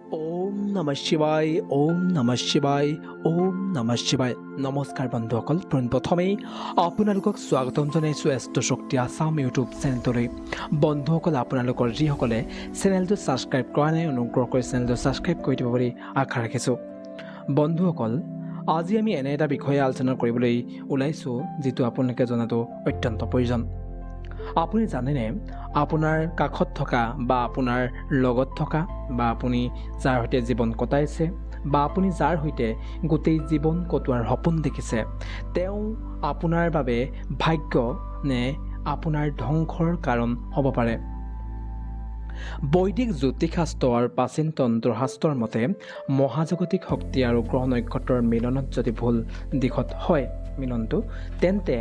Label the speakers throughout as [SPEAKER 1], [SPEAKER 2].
[SPEAKER 1] ওম নমঃ শিৱায় ওম নমঃ শিৱায় ওম নমঃ শিৱায় নমস্কাৰ বন্ধুসকল প্ৰথমেই আপোনালোকক স্বাগতম জনাইছোঁ এষ্ট্ৰ শক্তি আসাম ইউটিউব চেনেলটোলৈ বন্ধুসকল আপোনালোকৰ যিসকলে চেনেলটো ছাবস্ক্ৰাইব কৰা নাই অনুগ্ৰহ কৰি চেনেলটো ছাবস্ক্ৰাইব কৰি দিব বুলি আশা ৰাখিছোঁ বন্ধুসকল আজি আমি এনে এটা বিষয়ে আলোচনা কৰিবলৈ ওলাইছোঁ যিটো আপোনালোকে জনাটো অত্যন্ত প্ৰয়োজন আপুনি জানেনে আপোনাৰ কাষত থকা বা আপোনাৰ লগত থকা বা আপুনি যাৰ সৈতে জীৱন কটাইছে বা আপুনি যাৰ সৈতে গোটেই জীৱন কটোৱাৰ সপোন দেখিছে তেওঁ আপোনাৰ বাবে ভাগ্য নে আপোনাৰ ধ্বংসৰ কাৰণ হ'ব পাৰে বৈদিক জ্যোতিষশাস্ত্ৰ আৰু প্ৰাচীন তন্ত্ৰশাস্ত্ৰৰ মতে মহাজাগতিক শক্তি আৰু গ্ৰহ নক্ষত্ৰৰ মিলনত যদি ভুল দিশত হয় মিলনটো তেন্তে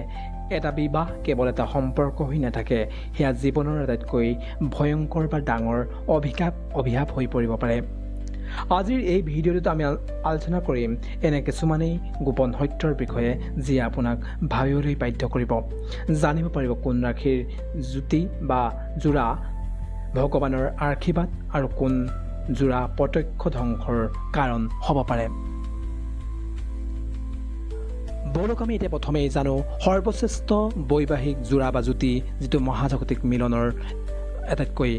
[SPEAKER 1] এটা বিবাহ কেৱল এটা সম্পৰ্ক হৈ নাথাকে সেয়া জীৱনৰ আটাইতকৈ ভয়ংকৰ বা ডাঙৰ অভিশাপ হৈ পৰিব পাৰে আজিৰ এই ভিডিঅ'টোত আমি আলোচনা কৰিম এনে কিছুমানেই গোপন সত্যৰ বিষয়ে যি আপোনাক ভাবিবলৈ বাধ্য কৰিব জানিব পাৰিব কোন ৰাশিৰ জ্যোতি বা যোৰা ভগৱানৰ আশীৰ্বাদ আৰু কোন যোৰা প্ৰত্যক্ষ ধ্বংসৰ কাৰণ হ'ব পাৰে বলক আমি এতিয়া প্ৰথমেই জানো সৰ্বশ্ৰেষ্ঠ বৈবাহিক যোৰা বা জ্যোতি যিটো মহাজাগতিক মিলনৰ আটাইতকৈ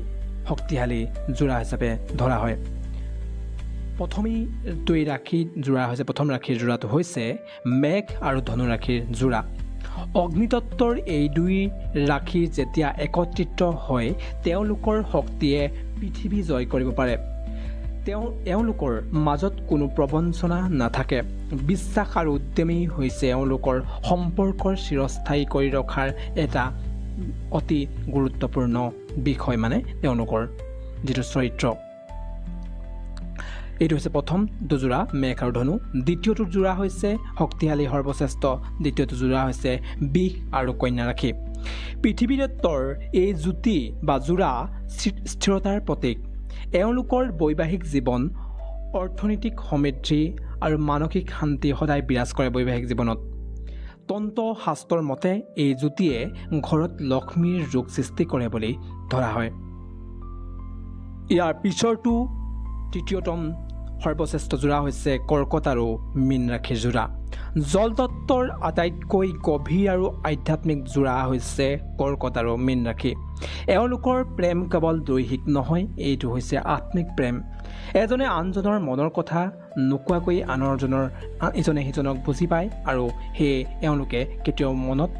[SPEAKER 1] শক্তিশালী যোৰা হিচাপে ধৰা হয় প্ৰথমেই দুই ৰাশিৰ যোৰা হৈছে প্ৰথম ৰাশিৰ যোৰাটো হৈছে মেঘ আৰু ধনু ৰাশিৰ যোৰা অগ্নিতত্ত্বৰ এই দুই ৰাশি যেতিয়া একত্ৰিত হয় তেওঁলোকৰ শক্তিয়ে পৃথিৱী জয় কৰিব পাৰে এওঁলোকৰ মাজত কোনো প্ৰবঞ্চনা নাথাকে বিশ্বাস আৰু উদ্যমী হৈছে এওঁলোকৰ সম্পৰ্কৰ চিৰস্থায়ী কৰি ৰখাৰ এটা অতি গুৰুত্বপূৰ্ণ বিষয় মানে তেওঁলোকৰ যিটো চৰিত্ৰ এইটো হৈছে প্ৰথম দুযোৰা মেঘ আৰু ধনু দ্বিতীয়টো যোৰা হৈছে শক্তিশালী সৰ্বশ্ৰেষ্ঠ দ্বিতীয়টো যোৰা হৈছে বিষ আৰু কন্যা ৰাশি পৃথিৱীতত্ত্বৰ এই জ্যোতি বা যোৰা স্থিৰতাৰ প্ৰতীক এওঁলোকৰ বৈবাহিক জীৱন অৰ্থনৈতিক সমৃদ্ধি আৰু মানসিক শান্তি সদায় বিৰাজ কৰে বৈবাহিক জীৱনত তন্ত্ৰশাস্ত্ৰৰ মতে এই জ্যোতিয়ে ঘৰত লক্ষ্মীৰ যোগ সৃষ্টি কৰে বুলি ধৰা হয় ইয়াৰ পিছৰটো তৃতীয়তম সৰ্বশ্ৰেষ্ঠ যোৰা হৈছে কৰ্কট আৰু মীন ৰাশিৰ যোৰা জলতত্ত্বৰ আটাইতকৈ গভীৰ আৰু আধ্যাত্মিক যোৰা হৈছে কৰ্কট আৰু মীন ৰাশি এওঁলোকৰ প্ৰেম কেৱল দৈহিক নহয় এইটো হৈছে আত্মিক প্ৰেম এজনে আনজনৰ মনৰ কথা নোকোৱাকৈ ইজনে সিজনক বুজি পায় আৰু সেয়ে এওঁলোকে কেতিয়াও মনত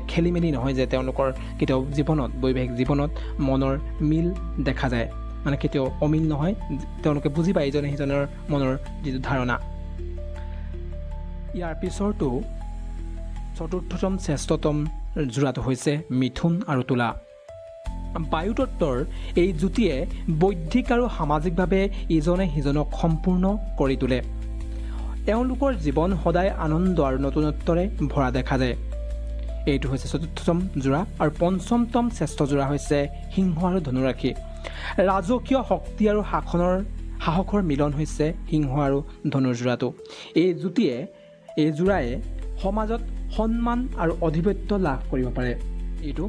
[SPEAKER 1] খেলি মেলি নহয় যে তেওঁলোকৰ কেতিয়াও জীৱনত বৈবাহিক জীৱনত মনৰ মিল দেখা যায় মানে কেতিয়াও অমিল নহয় তেওঁলোকে বুজি পায় ইজনে সিজনৰ মনৰ যিটো ধাৰণা ইয়াৰ পিছৰটো চতুৰ্থতম শ্ৰেষ্ঠতম যোৰাটো হৈছে মিথুন আৰু তুলা বায়ুতত্ত্বৰ এই জ্যোতিয়ে বৌদ্ধিক আৰু সামাজিকভাৱে ইজনে সিজনক সম্পূৰ্ণ কৰি তোলে এওঁলোকৰ জীৱন সদায় আনন্দ আৰু নতুনত্বৰে ভৰা দেখা যায় এইটো হৈছে চতুৰ্থতম যোৰা আৰু পঞ্চমতম শ্ৰেষ্ঠ যোৰা হৈছে সিংহ আৰু ধনু ৰাশি ৰাজকীয় শক্তি আৰু সাহসৰ মিলন হৈছে সিংহ আৰু ধনুৰ যোৰাটো এই যোৰাই সমাজত সন্মান আৰু আধিপত্য লাভ কৰিব পাৰে এইটো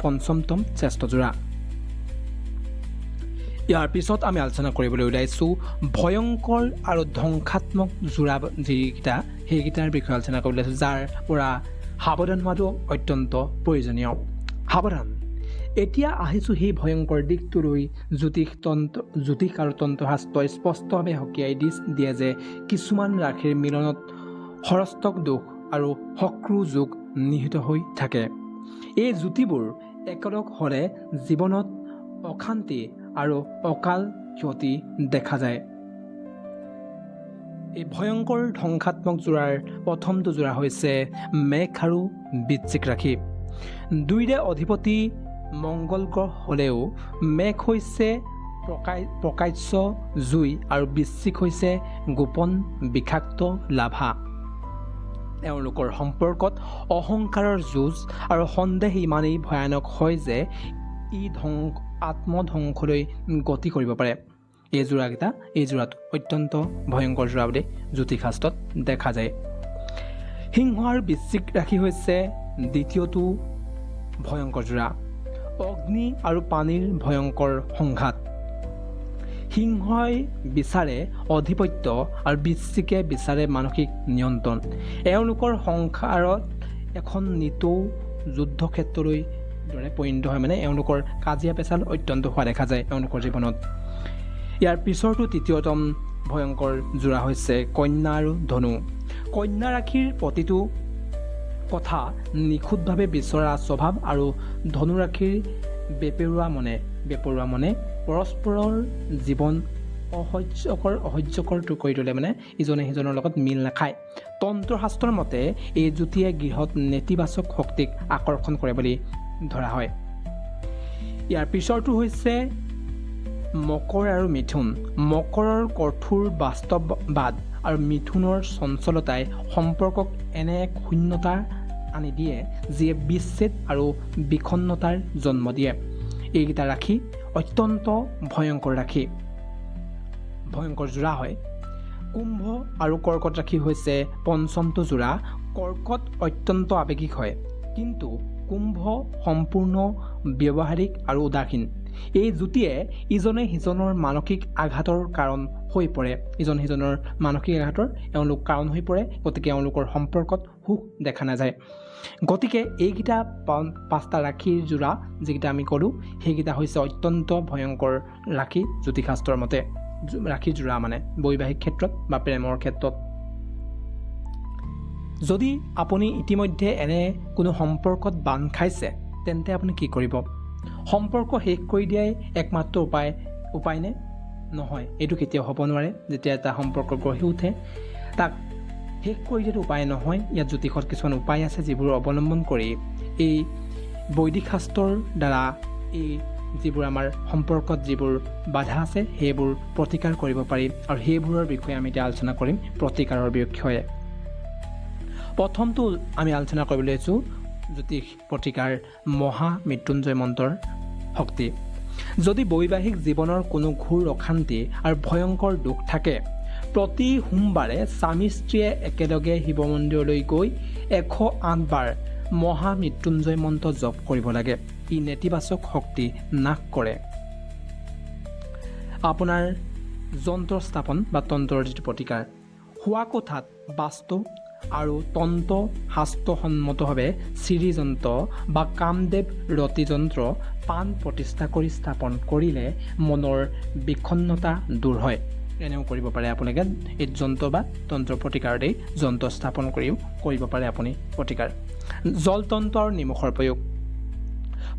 [SPEAKER 1] পঞ্চমতম শ্ৰেষ্ঠ যোৰা ইয়াৰ পিছত আমি আলোচনা কৰিবলৈ ওলাইছোঁ ভয়ংকৰ আৰু ধ্বংসাত্মক যোৰা যিকেইটা সেইকেইটাৰ বিষয়ে আলোচনা কৰিবলৈ ওলাইছোঁ যাৰ পৰা সাৱধান হোৱাটো অত্যন্ত প্ৰয়োজনীয় সাৱধান এতিয়া আহিছোঁ সেই ভয়ংকৰ দিশটোলৈ জ্যোতিষ আৰু তন্ত্ৰশাস্ত্ৰই স্পষ্টভাৱে সকীয়াই দিয়ে যে কিছুমান ৰাশিৰ মিলনত হৰষ্টক দোষ আৰু শক্ৰু যোগ নিহিত হৈ থাকে এই জ্যোতিবোৰ একেলগ হ'লে জীৱনত অশান্তি আৰু অকাল ক্ষতি দেখা যায় এই ভয়ংকৰ ধ্বংসাত্মক যোৰাৰ প্ৰথমটো যোৰা হৈছে মেঘ আৰু বৃশ্চিক ৰাশি দুইৰে অধিপতি মংগল গ্ৰহ হ'লেও মেঘ হৈছে প্ৰকাশ্য জুই আৰু বৃশ্চিক হৈছে গোপন বিষাক্ত লাভা এওঁলোকৰ সম্পৰ্কত অহংকাৰৰ যুঁজ আৰু সন্দেহ ইমানেই ভয়ানক হয় যে ই আত্মধ্বংসলৈ গতি কৰিব পাৰে এই যোৰাটো অত্যন্ত ভয়ংকৰ যোৰা বুলি জ্যোতিষশাস্ত্ৰত দেখা যায় সিংহ আৰু বৃশ্চিক ৰাশি হৈছে দ্বিতীয়টো ভয়ংকৰ যোৰা অগ্নি আৰু পানীৰ ভয়ংকৰ সংঘাত সিংহই বিচাৰে আধিপত্য আৰু বৃশ্চিকে বিচাৰে মানসিক নিয়ন্ত্ৰণ। এওঁলোকৰ সংসাৰত এখন নিতৌ যুদ্ধক্ষেত্ৰলৈ দৰে পৰিণত হয়, মানে এওঁলোকৰ কাজিয়া পেচাল অত্যন্ত হোৱা দেখা যায় এওঁলোকৰ জীৱনত। ইয়াৰ পিছৰটো তৃতীয়তম ভয়ংকৰ যোৰা হৈছে কন্যা আৰু ধনু। কন্যা ৰাশিৰ প্ৰতিটো কথা নিখুঁতভাৱে বিচৰা স্বভাৱ আৰু ধনু ৰাশিৰ বেপেৰুৱা মনে পৰস্পৰৰ জীৱন অসহ্যকৰ কৰি তোলে, মানে ইজনে সিজনৰ লগত মিল নাখায়। তন্ত্ৰশাস্ত্ৰৰ মতে এই যুতিয়ে গৃহত নেতিবাচক শক্তিক আকৰ্ষণ কৰে বুলি ধৰা হয়। ইয়াৰ পিছৰটো হৈছে মকৰ আৰু মিথুন। মকৰৰ কঠোৰ বাস্তৱবাদ আৰু মিথুনৰ চঞ্চলতাই সম্পৰ্কক এনে এক শূন্যতা আনি দিয়ে যিয়ে বিচ্ছেদ আৰু বিষণ্ণতাৰ জন্ম দিয়ে। এইকেইটা ৰাশি অত্যন্ত ভয়ংকৰ যোৰা হয়। কুম্ভ আৰু কৰ্কট ৰাশি হৈছে পঞ্চমটো যোৰা। কৰ্কট অত্যন্ত আৱেগিক হয়, কিন্তু কুম্ভ সম্পূৰ্ণ ব্যৱহাৰিক আৰু উদাসীন। এই যুতিয়ে ইজনে সিজনৰ মানসিক আঘাতৰ কাৰণ হৈ পৰে, এওঁলোক কাৰণ হৈ পৰে। গতিকে এওঁলোকৰ সম্পৰ্কত সুখ দেখা নাযায়। গতিকে এইকেইটা 5টা ৰাশিৰ যোৰা যিকেইটা আমি ক'লোঁ, সেইকেইটা হৈছে অত্যন্ত ভয়ংকৰ ৰাশি জ্যোতিষশাস্ত্ৰৰ মতে। ৰাশিৰ যোৰা মানে বৈবাহিক ক্ষেত্ৰত বা প্ৰেমৰ ক্ষেত্ৰত। যদি আপুনি ইতিমধ্যে এনে কোনো সম্পৰ্কত বান্ধ খাইছে, তেন্তে আপুনি কি কৰিব? সম্পৰ্ক শেষ কৰি দিয়াই একমাত্ৰ উপায় নে? নহয়, এইটো কেতিয়াও হ'ব নোৱাৰে। যেতিয়া এটা সম্পৰ্ক গঢ়ি উঠে, তাক শেষ কৰি দিয়াটো উপায় নহয়। ইয়াত জ্যোতিষত কিছুমান উপায় আছে যিবোৰ অৱলম্বন কৰি এই বৈদিক শাস্ত্ৰৰ দ্বাৰা এই যিবোৰ আমাৰ সম্পৰ্কত যিবোৰ বাধা আছে সেইবোৰ প্ৰতিকাৰ কৰিব পাৰি, আৰু সেইবোৰৰ বিষয়ে আমি এতিয়া আলোচনা কৰিম। প্ৰতিকাৰৰ বিষয়ে প্ৰথমটো আমি আলোচনা কৰিবলৈ লৈছোঁ জ্যোতিষ প্ৰতিকাৰ মহামৃত্যুঞ্জয় মন্ত্ৰৰ শক্তি। যদি বৈবাহিক জীৱনৰ কোনো ঘোৰ অশান্তি আৰু ভয়ংকৰ দুখ থাকে, প্ৰতি সোমবাৰে স্বামী স্ত্ৰীয়ে একেলগে শিৱ মন্দিৰলৈ গৈ 108 বাৰ মহামৃত্যুঞ্জয় মন্ত্ৰ জপ কৰিব লাগে। ই নেতিবাচক শক্তি নাশ কৰে। আপোনাৰ যন্ত্ৰ স্থাপন বা তন্ত্ৰৰ যিটো প্ৰতিকাৰ, শোৱা কোঠাত বাস্তু আৰু তন্ত্ৰ শাস্ত্ৰসন্মতভাৱে শ্ৰীযন্ত্ৰ বা কামদেৱ ৰতি যন্ত্ৰ পাণ প্ৰতিষ্ঠা কৰি স্থাপন কৰিলে মনৰ বিষণ্ণতা দূৰ হয়। এনেও কৰিব পাৰে আপোনালোকে এই যন্ত্ৰ বা তন্ত্ৰ প্ৰতিকাৰতেই যন্ত্ৰ স্থাপন কৰিও কৰিব পাৰে আপুনি প্ৰতিকাৰ। জলতন্ত্ৰ আৰু নিমখৰ প্ৰয়োগ।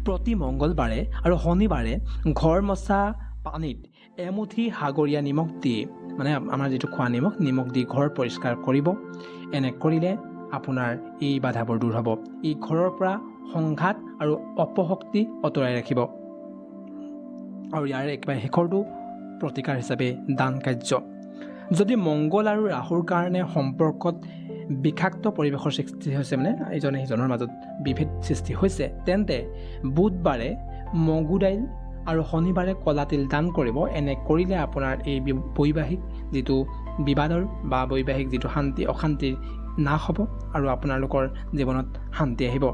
[SPEAKER 1] প্ৰতি মংগলবাৰে আৰু শনিবাৰে ঘৰ মচা পানীত এমুঠি সাগৰীয়া নিমখ দি, মানে আমাৰ যিটো খোৱা নিমখ দি ঘৰ পৰিষ্কাৰ কৰিব। এনে কৰিলে আপোনাৰ এই বাধাবোৰ দূৰ হ'ব। ই ঘৰৰ পৰা সংঘাত আৰু অপশক্তি আঁতৰাই ৰাখিব। আৰু ইয়াৰ একেবাৰে শেষৰটো প্ৰতিকাৰ হিচাপে দান কাৰ্য। যদি মংগল আৰু ৰাহুৰ কাৰণে সম্পৰ্কত বিষাক্ত পৰিৱেশৰ সৃষ্টি হৈছে, মানে ইজনে সিজনৰ মাজত বিভেদ সৃষ্টি হৈছে, তেন্তে বুধবাৰে মগু দাইল আৰু শনিবাৰে কলা তিল দান কৰিব। এনে কৰিলে আপোনাৰ এই বৈবাহিক যিটো বিবাদৰ বা বৈবাহিক যিটো অশান্তিৰ নাশ হ'ব আৰু আপোনালোকৰ জীৱনত শান্তি আহিব।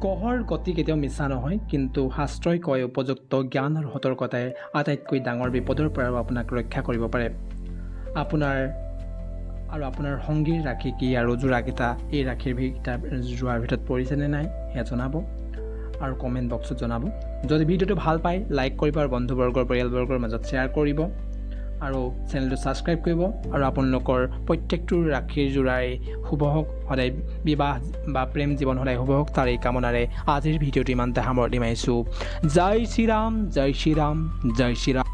[SPEAKER 1] গ্ৰহৰ গতি কেতিয়াও মিছা নহয়, কিন্তু শাস্ত্ৰই কয় উপযুক্ত জ্ঞান আৰু সতৰ্কতাই আটাইতকৈ ডাঙৰ বিপদৰ পৰাও আপোনাক ৰক্ষা কৰিব পাৰে। আপোনাৰ সংগীৰ ৰাশি কি আৰু যোৰাকেইটা এই ৰাশিৰ যোৰাৰ ভিতৰত পৰিছেনে নাই সেয়া জনাব আৰু কমেণ্ট বক্সত জনাব। যদি ভিডিঅ'টো ভাল পায় লাইক কৰিব আৰু বন্ধুবৰ্গৰ পৰিয়ালবৰ্গৰ মাজত শ্বেয়াৰ কৰিব আৰু চেনেলটো ছাবস্ক্ৰাইব কৰিব। আৰু আপোনালোকৰ প্ৰত্যেকটো ৰাশিৰ যোৰাই শুভ হওক, সদায় বিবাহ বা প্ৰেম জীৱন সদায় শুভ হওক, তাৰ এই কামনাৰে আজিৰ ভিডিঅ'টো ইমানতে সামৰণি মাৰিছোঁ। জয় শ্ৰীৰাম, জয় শ্ৰীৰাম, জয় শ্ৰীৰাম।